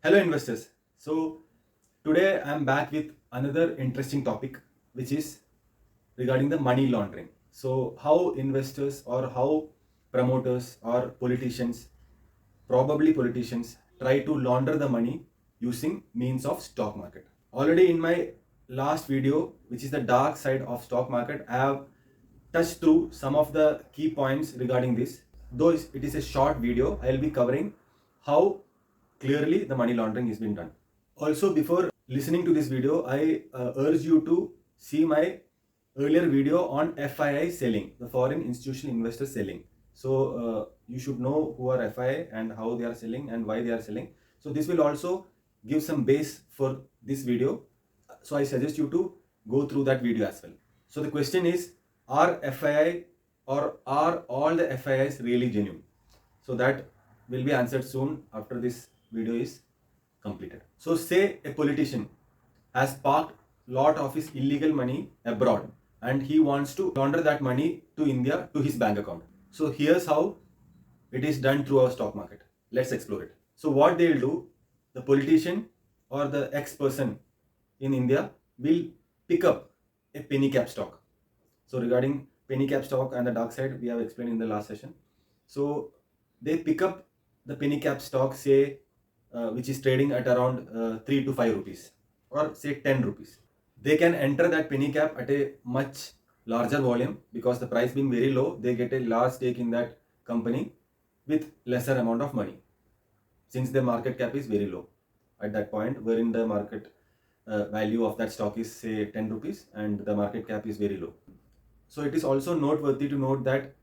Hello investors. So today I'm back with another interesting topic which is regarding the money laundering. So how investors or how promoters or politicians, probably politicians, try to launder the money using means of stock market. Already in my last video, which is the dark side of stock market, I have touched through some of the key points regarding this. Though it is a short video, I will be covering how clearly the money laundering is being done. Also, before listening to this video, I urge you to see my earlier video on FII selling, the foreign institutional investor selling. So you should know who are FII and how they are selling and why they are selling. So this will also give some base for this video. So I suggest you to go through that video as well. So the question is, are FII or are all the FIIs really genuine? So that will be answered soon after this video is completed. So say a politician has parked lot of his illegal money abroad and he wants to launder that money to India to his bank account. So here's how it is done through our stock market. Let's explore it. So what they'll do, the politician or the ex-person in India will pick up a penny cap stock. So regarding penny cap stock and the dark side, we have explained in the last session. So they pick up the penny cap stock, say, which is trading at around 3 to 5 rupees or say 10 rupees. They can enter that penny cap at a much larger volume because the price being very low, they get a large stake in that company with lesser amount of money since the market cap is very low at that point, wherein the market value of that stock is say 10 rupees and the market cap is very low. So it is also noteworthy to note that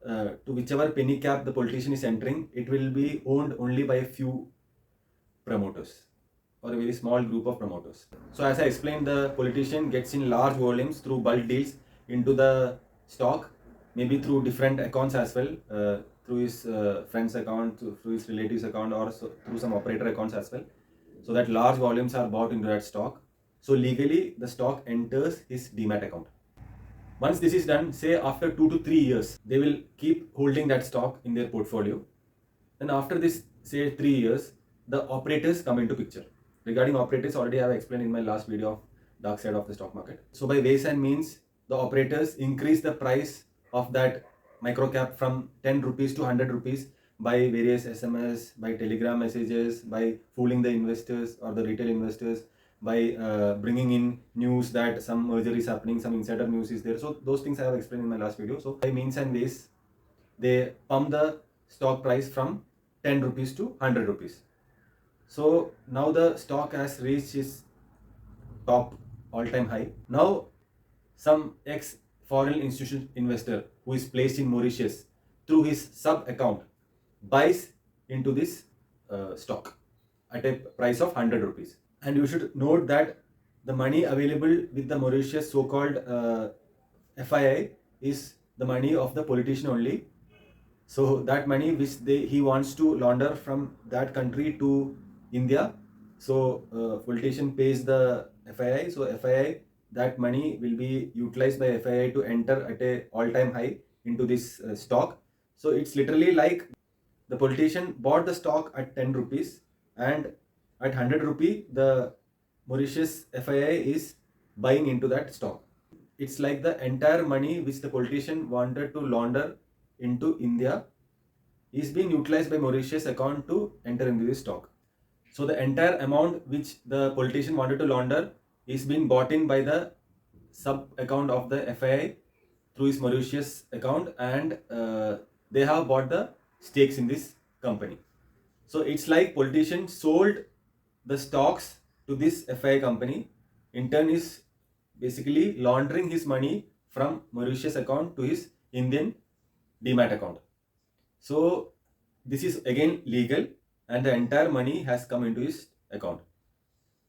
to whichever penny cap the politician is entering, it will be owned only by a few promoters or a very small group of promoters. So as I explained, the politician gets in large volumes through bulk deals into the stock, maybe through different accounts as well, through his friend's account, through his relative's account, or through some operator accounts as well. So that large volumes are bought into that stock. So legally, the stock enters his demat account. Once this is done, say after 2 to 3 years, they will keep holding that stock in their portfolio. Then after this, say 3 years, the operators come into picture. Regarding operators, already I have explained in my last video of dark side of the stock market. So by ways and means, the operators increase the price of that micro cap from 10 rupees to 100 rupees by various SMS, by telegram messages, by fooling the investors or the retail investors, by bringing in news that some merger is happening, some insider news is there. So those things I have explained in my last video. So by means and ways, they pump the stock price from 10 rupees to 100 rupees. So now the stock has reached its top all-time high. Now some ex-foreign institutional investor who is placed in Mauritius through his sub account buys into this stock at a price of 100 rupees. And you should note that the money available with the Mauritius so-called FII is the money of the politician only. So that money which he wants to launder from that country to India. So politician pays the FII. So FII, that money will be utilized by FII to enter at a all-time high into this stock. So it's literally like the politician bought the stock at 10 rupees and at 100 rupee the Mauritius FII is buying into that stock. It's like the entire money which the politician wanted to launder into India is being utilized by Mauritius account to enter into this stock. So the entire amount which the politician wanted to launder is being bought in by the sub account of the FII through his Mauritius account, and they have bought the stakes in this company. So it's like politician sold the stocks to this FII company, in turn is basically laundering his money from Mauritius account to his Indian demat account. So this is again legal and the entire money has come into his account.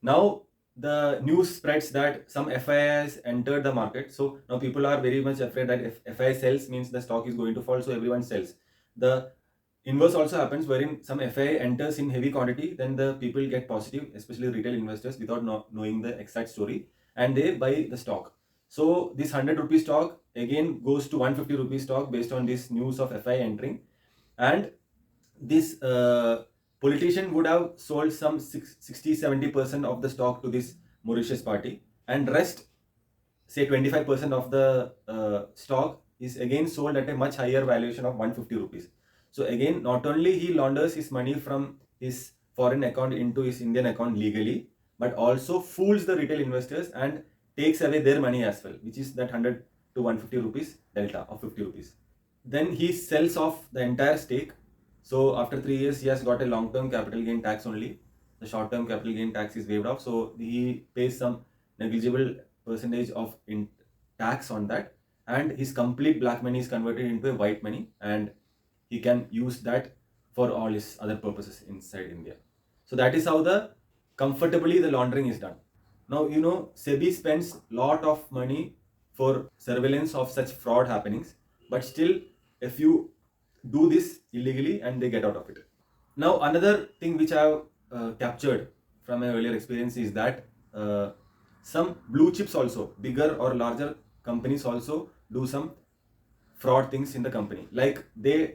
Now the news spreads that some FII has entered the market. So now people are very much afraid that if FII sells means the stock is going to fall, so everyone sells. The inverse also happens wherein some FII enters in heavy quantity, then the people get positive, especially retail investors, without knowing the exact story, and they buy the stock. So this 100 rupee stock again goes to 150 rupee stock based on this news of FII entering, and this politician would have sold some 60-70% of the stock to this Mauritius party, and rest, say 25% of the stock is again sold at a much higher valuation of 150 rupees. So again, not only he launders his money from his foreign account into his Indian account legally, but also fools the retail investors and takes away their money as well, which is that 100 to 150 rupees delta of 50 rupees. Then he sells off the entire stake. So after 3 years, he has got a long-term capital gain tax only. The short-term capital gain tax is waived off. So he pays some negligible percentage of tax on that, and his complete black money is converted into a white money, and he can use that for all his other purposes inside India. So that is how comfortably the laundering is done. Now, SEBI spends lot of money for surveillance of such fraud happenings, but still a few do this illegally and they get out of it. Now, another thing which I have captured from my earlier experience is that some blue chips also, bigger or larger companies also do some fraud things in the company. Like they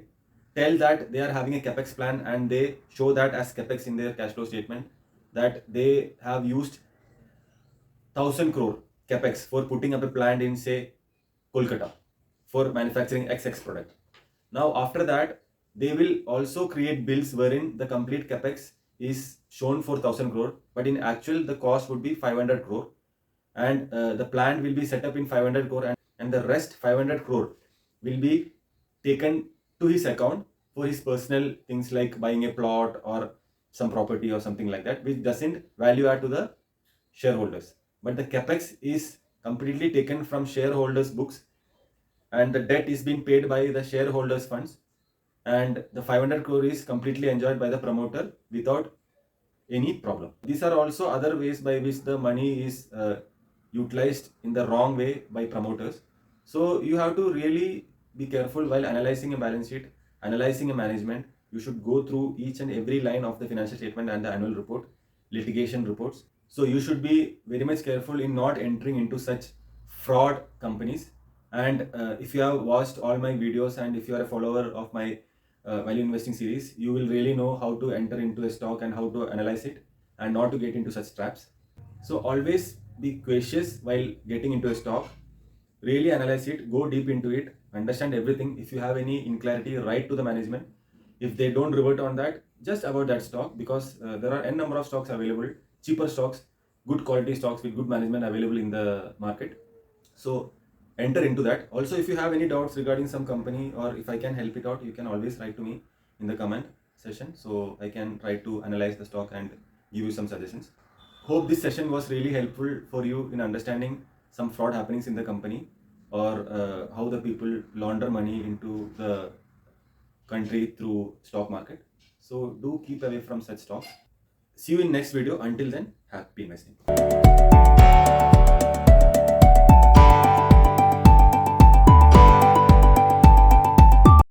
tell that they are having a capex plan and they show that as capex in their cash flow statement, that they have used 1,000 crore capex for putting up a plant in, say, Kolkata for manufacturing XX product. Now, after that, they will also create bills wherein the complete capex is shown for 1,000 crore, but in actual, the cost would be 500 crore, and the plant will be set up in 500 crore, and the rest 500 crore will be taken to his account for his personal things like buying a plot or some property or something like that, which doesn't value add to the shareholders. But the capex is completely taken from shareholders' books, and the debt is being paid by the shareholders' funds, and the 500 crore is completely enjoyed by the promoter without any problem. These are also other ways by which the money is utilized in the wrong way by promoters. So you have to really be careful while analyzing a balance sheet, analyzing a management. You should go through each and every line of the financial statement and the annual report, litigation reports. So you should be very much careful in not entering into such fraud companies. And if you have watched all my videos and if you are a follower of my value investing series, you will really know how to enter into a stock and how to analyze it and not to get into such traps. So always be cautious while getting into a stock. Really analyze it, go deep into it, understand everything. If you have any inclarity, write to the management. If they don't revert on that, just about that stock, because there are n number of stocks available, cheaper stocks, good quality stocks with good management available in the market. So enter into that. Also, if you have any doubts regarding some company or if I can help it out, you can always write to me in the comment session, so I can try to analyze the stock and give you some suggestions. Hope this session was really helpful for you in understanding some fraud happenings in the company, or how the people launder money into the country through stock market. So do keep away from such stocks. See you in next video. Until then, happy investing.